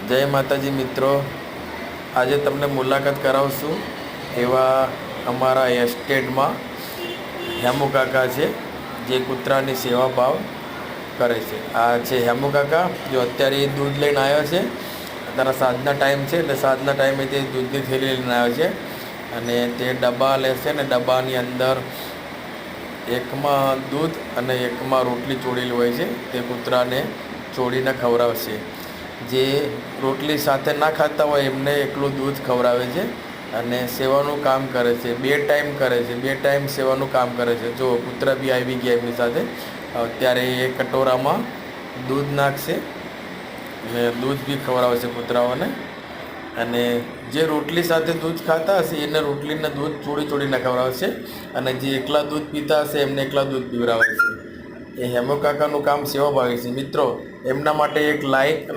જય માતાજી મિત્રો, આજે તમને મુલાકાત કરાવશું એવા અમારા એસ્ટેટમાં હેમુ કાકા છે જે કૂતરાની સેવા ભાવ કરે છે। આ છે હેમુ કાકા, જો અત્યારે એ દૂધ લઈને આવ્યો છે। અત્યારે સાંજના ટાઈમ છે એટલે સાંજના ટાઈમે તે દૂધની થેલી લઈને આવ્યો છે અને તે ડબ્બા લેશે ને ડબ્બાની અંદર એકમાં દૂધ અને એકમાં રોટલી ચોળેલી હોય છે। તે કૂતરાને ચોળીને ખવડાવશે। જે રોટલી સાથે ના ખાતા હોય એમને એકલું દૂધ ખવડાવે છે અને સેવાનું કામ કરે છે। 2 ટાઈમ કરે છે, 2 ટાઈમ સેવાનું કામ કરે છે। જો કૂતરા બી આવી ગયા એમની સાથે। અત્યારે એ કટોરામાં દૂધ નાખશે અને દૂધ બી ખવડાવશે કૂતરાઓને। અને જે રોટલી સાથે દૂધ ખાતા હશે એને રોટલીને દૂધ ચોળીને ખવડાવશે અને જે એકલા દૂધ પીતા હશે એમને એકલા દૂધ પીવડાવે છે। એ હેમુ કાકાનું કામ સેવાભાવી છે। મિત્રો, એમના માટે એક લાઈક અને